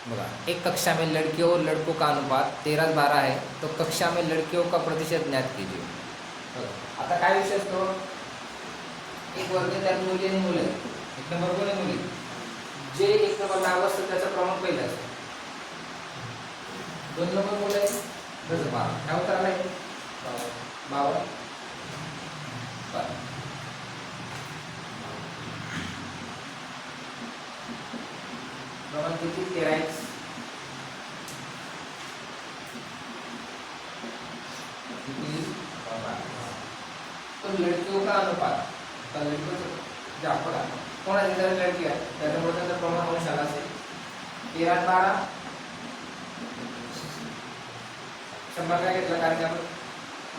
बघा, एक कक्षा में लड़कियों और लड़कों का अनुपात 13:12 है, तो कक्षा में लड़कियों का प्रतिशत ज्ञात कीजिए. बघा, आता काय विषय असतो, एक वर्ग त्यात मुली आणि मुलं, एक नंबर कोण आहे मुली, जे एक नंबर नाव असतं त्याचं प्रमाण पहिलं असतं, दोन नंबर मुलं आहे तसं 12, काय उत्तर आलंय 52. प्रमाण किती 13x. तो लड़कियों का अनुपात, तर लड़कियों जे आपण कोणाची जर लड़की आहे त्याच्यामुळे त्याचं प्रमाण अंश आला असेल 13:12. 100 काय घेतलं, कारण की आपण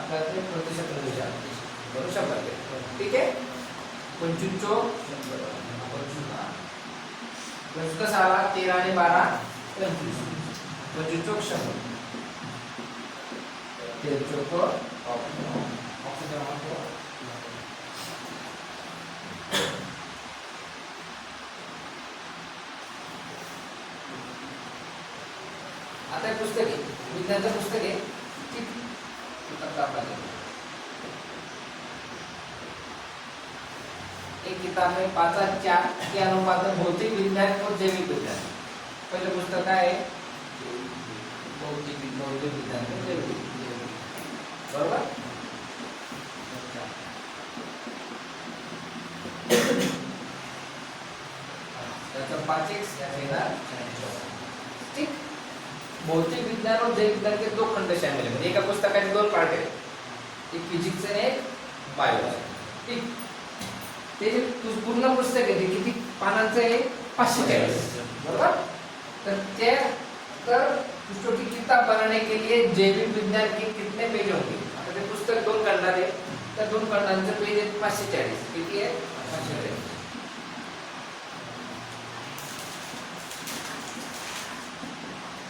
आपल्याला ते प्रतिशत विचार करू 100 घेतलं. ठीक आहे. 25 चोक 100 प्लस कसं आला 13 आणि 12 25. 25 चोक 100. 13 चोक ऑक्सिजन. आता हे पुस्तक आहे, विज्ञानाचं पुस्तक आहे. एक किताब में 5:4 के अनुपात में भौतिक विज्ञान और जैविक विज्ञान. पहले पुस्तक आहे भौतिक विज्ञान और जैविक विज्ञान, बरोबर. त्याचा 5x याचा येणार 4. ठीक. भौतिक विज्ञान और जैविक विज्ञान के 2 खंड शामिल है. एका पुस्तकाचे 2 पार्ट आहेत, एक फिजिक्स आणि एक बायोलॉजी. ठीक. ते पूर्ण पुस्तक आहे ते किती पानांचं आहे 540, बरोबर. तर पुस्तक की किताब बनाने के लिए जैविक विज्ञान के कितने पेज होंगे. आता ते पुस्तक 2 खंडात आहे, त्या 2 खंडांचं पेज आहे 540. किती आहे 540.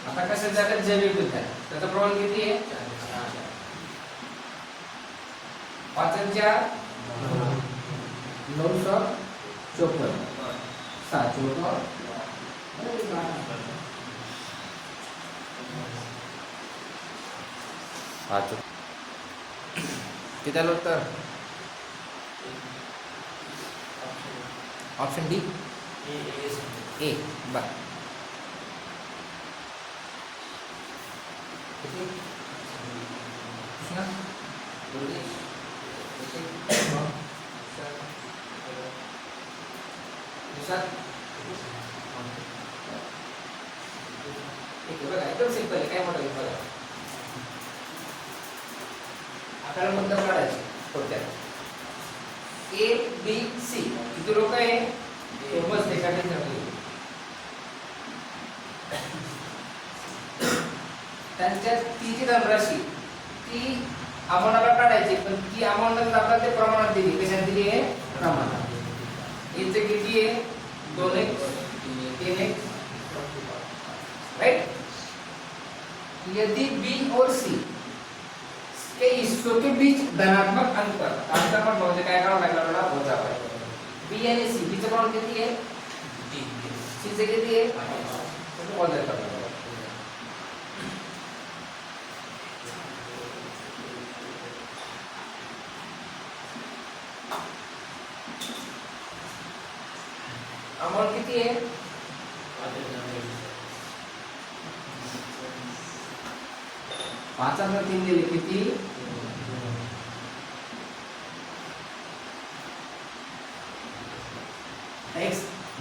आता कसं झालं जैविक विज्ञान, त्याचं प्रमाण किती आहे 5:4 954 7 किती आलं उत्तर. Option D A. बर, एकदम सिंपल आहे, काय मोठं बघा. आपल्याला मुद्दा काढायचे थोडक्यात. ए बी सी किती लोक आहे, बस एकाने ठरवले. त्यांच्या तीची धनराशी ती अमाऊंटला काढायची, पण ती अमाऊंट आपल्याला ते प्रमाणात दिली. कशात दिली आहे, प्रमाणात. इथे किती आहे 2x 3x, राइट. यदि बी और सी के हिस्सों के बीच धनात्मक अंतर म्हणजे काय करावं लागलं आपल्याला, वजा करायचं. बी आणि सी, बी चं प्रमाण किती आहे, सी चं किती आहे, वजा करायचं. अमाउंट किती आहे 5/3 दिले किती, x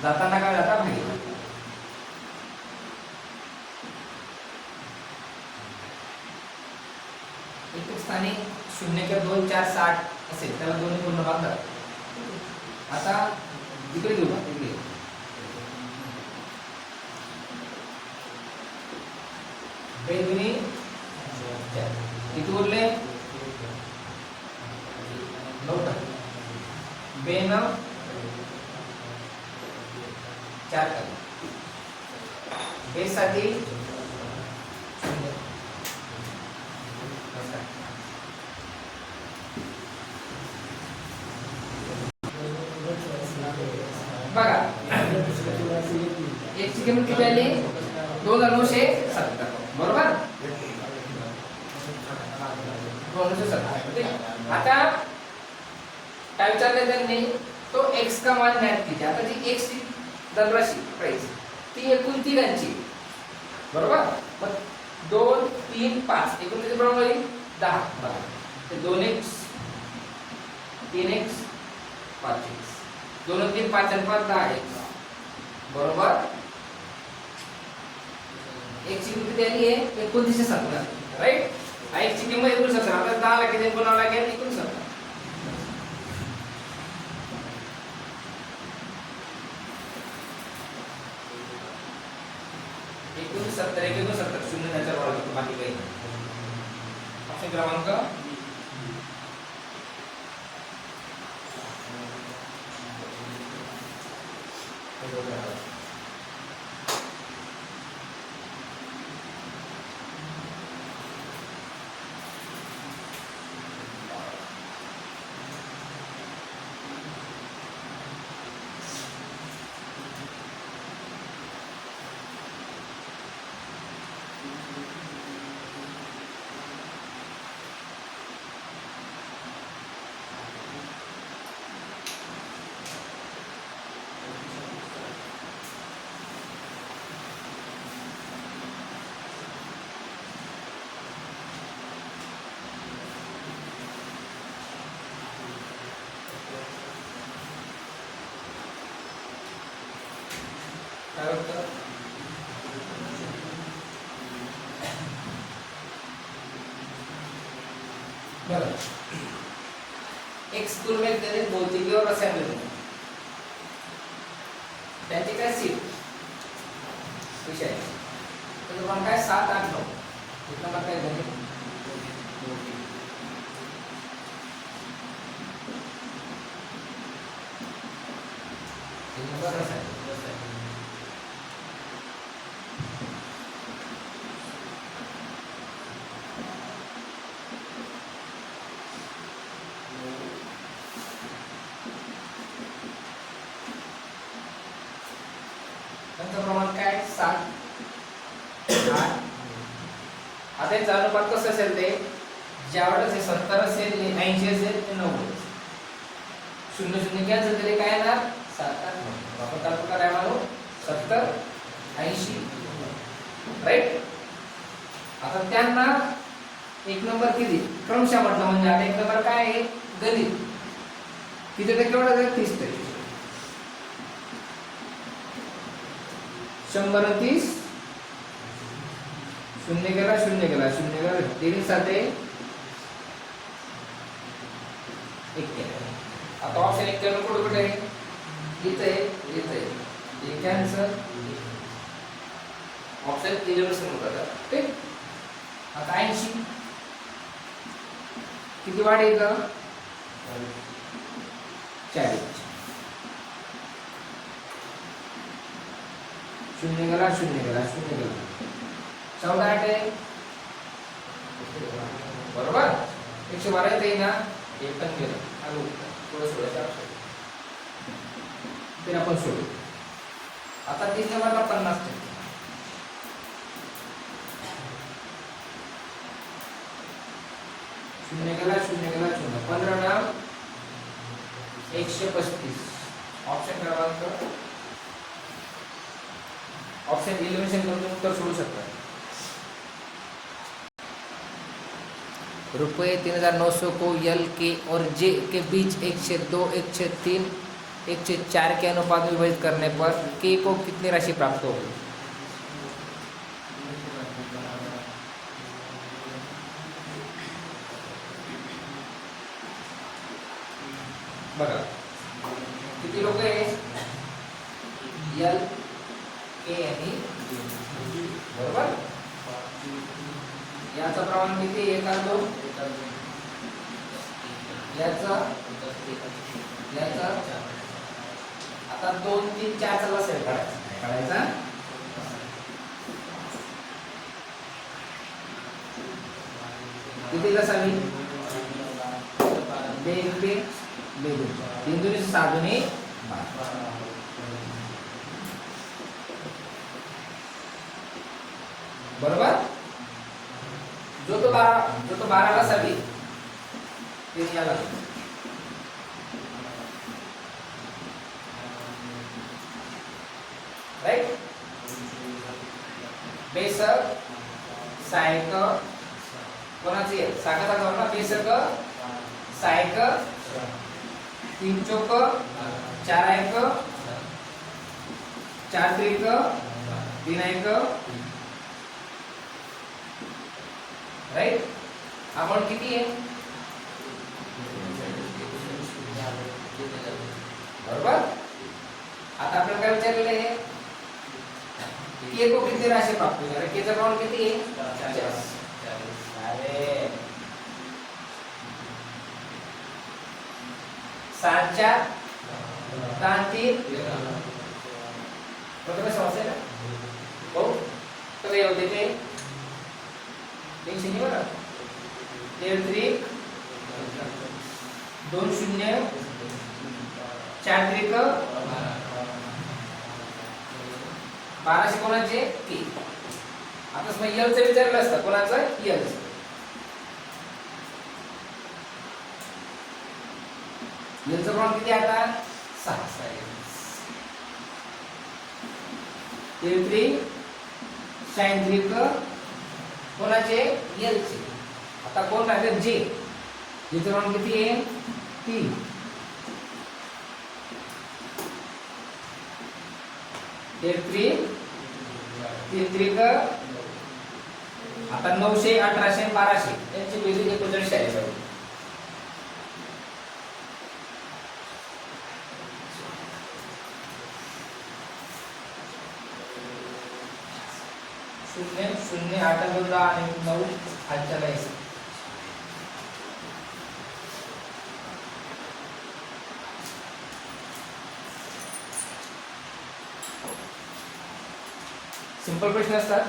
जाताना काय जाता नाही. एक स्थानी 0 किंवा 2 4 60 असेल त्याला दोन्ही पूर्ण बांधतात. आता इकडे घेऊ, इकडे बेदुनी किती उरले 9. बेन 4 बेसाठी बघा, एक ची किंमत किती आली 2970 बरोबर. 2970. आता काय विचारलं त्यांनी, तो x का मान ज्ञात कीजिए. आता जी x ची धनराशी प्राइस ती एकूण तिघांची बरोबर. मग 2 3 5 एकूण किती बरोबर होईल 10. ते 2x 3x 5x 2 3 5 आणि 5 10x बरोबर. x ची किती आली आहे 2970 राईट. x ची किंमत 2970. आता 10 ला किती गुणावं लागेल 2970. 69 शून्य त्याच्या वर बाकी काही नाही. ऑप्शन क्रमांक काय होतं बरं. एक स्कूल में गणित भौतिकी और रसायन गणित त्यांची काय सीट विषय तर तुम्हाला काय 7 8 9 इथला मला काय गणित रसायन प्रमाण काय 7 8. आता याचा अनुपात कसं असेल ते ज्यावेळेस हे 70 असेल 80 असेल ते 90 शून्य शून्य कॅन्सल केले काय येणार 7 8 9. आपण त्याला काय मानू 70 80 राईट. आता त्यांना एक नंबर किती क्रमशः म्हटलं म्हणजे आता एक नंबर काय आहे गणित किती टक्के वाढत आहे 30%. 130 शून्य गेला 3 7 1 आता ऑप्शन 1 केलं कुठे इथे हे कॅन्सल ऑप्शन 11 होता ठीक. आता 80 किती वाढेल 40 शून्य गेला 14 आहे बरोबर. 112 येते ना हे पण गेलं थोडं सोडायचं ते आपण सोडू. आता 30 नंबरला 50% शून्य गेला 15 ना 135. ऑप्शन क्रमांक ऑप्शन एलिमिनेशन करून उत्तर सोडू शकता. रुपये 3900 को एल के और जे के बीच 1/2 1/3 1/4 के अनुपात में विभाजित करने पर के को कितनी राशि प्राप्त होगी. बघा किती लोक आहे एल के आणि बरोबर. याचं प्रमाण किती 1 2 याचा आता 2 3 4 चा लसेल काढायचा किती लसावी 2 बिंदूने 6 दुनी 12. बरोबर. जो तो 12 ला साठी ते याला राईट. बेसक सायक कोणाची आहे साखा ना बेसक सायक 3 चौक 4 एक 4 त्रिक 3 एक राईट. आपण किती आहे बरोबर. आता आपल्याला काय विचारलेलं आहे के को किती राशी प्राप्त होणार के चा क्रमांक किती आहे 40. अरे 7 4 3 बरोबर समजलं ना हो. तर हे होते ते टेन्शन नाही बरं. 13 3 2 0 4 3 12 कोणाचे के. आता समज यल चं विचारलं असतं कोणाचं यल चं क्रमांक किती आता 6. 3 sin 3 कोणाचे यल चे. आता कोण राहिले जे चं क्रमांक किती आहे 3. 3 3 आता 900 1800 1200 यांची बेरीज 39 आहे. शून्य शून्य 8 2 आणि 9 45. सिंपल प्रश्न असतात.